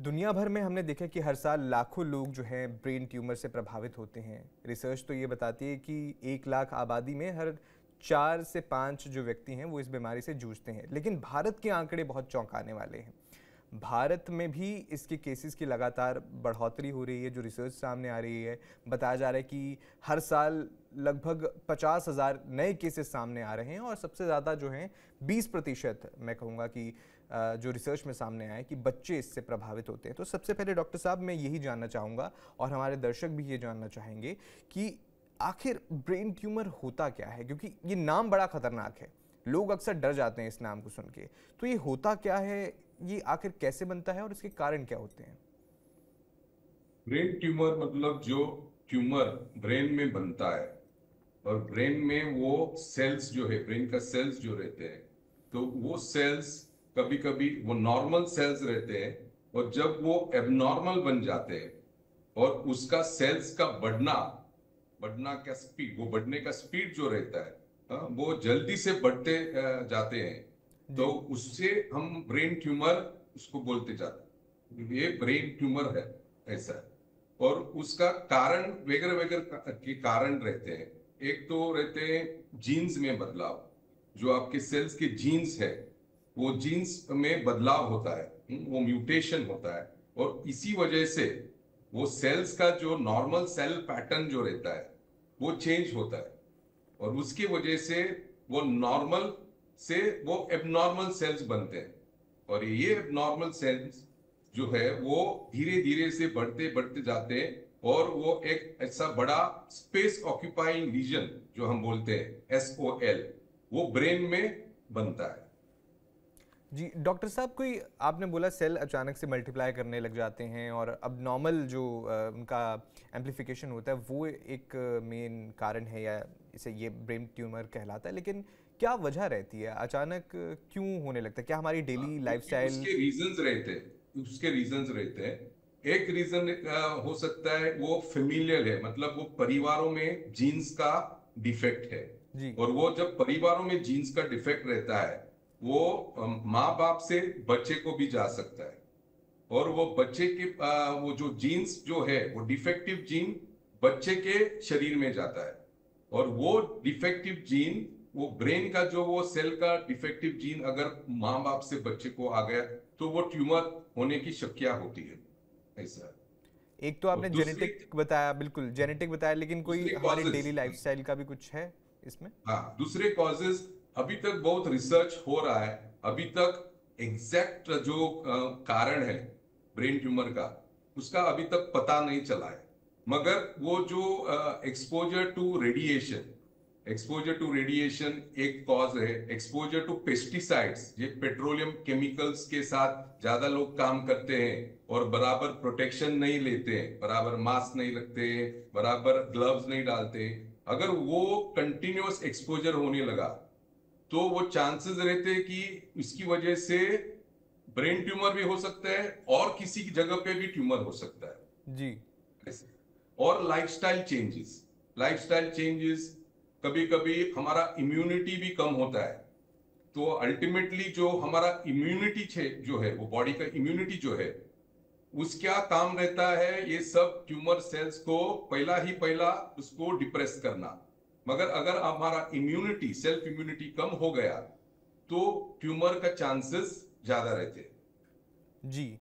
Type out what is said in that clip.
दुनिया भर में हमने देखा कि हर साल लाखों लोग जो हैं ब्रेन ट्यूमर से प्रभावित होते हैं। रिसर्च तो ये बताती है कि 1 लाख आबादी में हर 4 से 5 जो व्यक्ति हैं वो इस बीमारी से जूझते हैं। लेकिन भारत के आंकड़े बहुत चौंकाने वाले हैं। भारत में भी इसके केसेस की लगातार बढ़ोतरी हो रही है। जो रिसर्च सामने आ रही है, बताया जा रहा है कि हर साल लगभग 50,000 नए केसेस सामने आ रहे हैं और सबसे ज़्यादा जो हैं 20% मैं कहूँगा कि जो रिसर्च में सामने आया है कि बच्चे इससे प्रभावित होते हैं। तो सबसे पहले डॉक्टर साहब मैं यही जानना चाहूँगा और हमारे दर्शक भी ये जानना चाहेंगे कि आखिर ब्रेन ट्यूमर होता क्या है, क्योंकि ये नाम बड़ा खतरनाक है। लोग अक्सर डर जाते हैं इस नाम को सुन के। तो ये होता क्या है, ये आखिर कैसे बनता है और इसके कारण क्या होते हैं? ब्रेन ट्यूमर मतलब जो ट्यूमर ब्रेन में बनता है और ब्रेन में वो सेल्स जो है, ब्रेन का सेल्स जो रहते हैं, तो वो सेल्स कभी कभी वो नॉर्मल सेल्स रहते हैं और जब वो एबनॉर्मल बन जाते हैं और उसका सेल्स का बढ़ना बढ़ना का स्पीड, वो बढ़ने का स्पीड जो रहता है, वो जल्दी से बढ़ते जाते हैं, तो जी। उससे हम ब्रेन ट्यूमर उसको बोलते जाते हैं। ये ब्रेन ट्यूमर है ऐसा है। और उसका कारण वगैरह वगैरह के कारण रहते हैं। एक तो रहते हैं जीन्स में बदलाव, जो आपके सेल्स के जीन्स है, वो जीन्स में बदलाव होता है, वो म्यूटेशन होता है और इसी वजह से वो सेल्स का जो नॉर्मल सेल पैटर्न जो रहता है वो चेंज होता है और उसकी वजह से वो नॉर्मल से वो एबनॉर्मल सेल्स बनते हैं और ये एबनॉर्मल सेल्स जो है वो धीरे धीरे से बढ़ते बढ़ते जाते हैं और वो एक ऐसा बड़ा स्पेस ऑक्यूपाइंग रीजन जो हम बोलते हैं SOL, वो ब्रेन में बनता है। जी डॉक्टर साहब, कोई आपने बोला सेल अचानक से मल्टीप्लाई करने लग जाते हैं और अब नॉर्मल जो उनका एम्प्लीफिकेशन होता है वो एक मेन कारण है या इसे ये ब्रेन ट्यूमर कहलाता है। लेकिन क्या वजह रहती है, अचानक क्यों होने लगता है? क्या हमारी डेली लाइफस्टाइल? उसके रीजंस रहते हैं। एक रीजन हो सकता है वो फेमिलियल है, मतलब वो परिवारों में जीन्स का डिफेक्ट है। जी। और वो जब परिवारों में जीन्स का डिफेक्ट रहता है वो माँ बाप से बच्चे को भी जा सकता है और वो बच्चे के वो जो जीन्स जो है वो डिफेक्टिव जीन बच्चे के शरीर में जाता है और वो डिफेक्टिव जीन, वो ब्रेन का जो वो सेल का डिफेक्टिव जीन अगर माँ बाप से बच्चे को आ गया तो वो ट्यूमर होने की शक्या होती है ऐसा। एक तो और आपने जेनेटिक बताया, बिल्कुल जेनेटिक बताया, लेकिन कोई दूसरे हमारी कॉजेज, डेली लाइफस्टाइल का भी कुछ है इसमें? हाँ, दूसरे कॉजेज अभी तक बहुत रिसर्च हो रहा है। अभी तक एग्जैक्ट जो कारण है ब्रेन ट्यूमर का, उसका अभी तक पता नहीं चला है। मगर वो जो एक्सपोजर टू रेडिएशन एक कॉज है। एक्सपोजर टू पेस्टिसाइड्स, ये पेट्रोलियम केमिकल्स के साथ ज्यादा लोग काम करते हैं और बराबर प्रोटेक्शन नहीं लेते हैं, बराबर मास्क नहीं रखते हैं, बराबर ग्लव्स नहीं डालते हैं। अगर वो कंटिन्यूअस एक्सपोजर होने लगा तो वो चांसेस रहते हैं कि इसकी वजह से ब्रेन ट्यूमर भी हो सकता है और किसी की जगह पे भी ट्यूमर हो सकता है जी। ऐसे। और लाइफस्टाइल चेंजेस, कभी कभी हमारा इम्यूनिटी भी कम होता है। तो अल्टीमेटली जो हमारा इम्यूनिटी जो है, वो बॉडी का इम्यूनिटी जो है, उसका काम रहता है ये सब ट्यूमर सेल्स को पहला उसको डिप्रेस करना। मगर अगर हमारा इम्यूनिटी, सेल्फ इम्यूनिटी कम हो गया तो ट्यूमर का चांसेस ज्यादा रहते हैं। जी।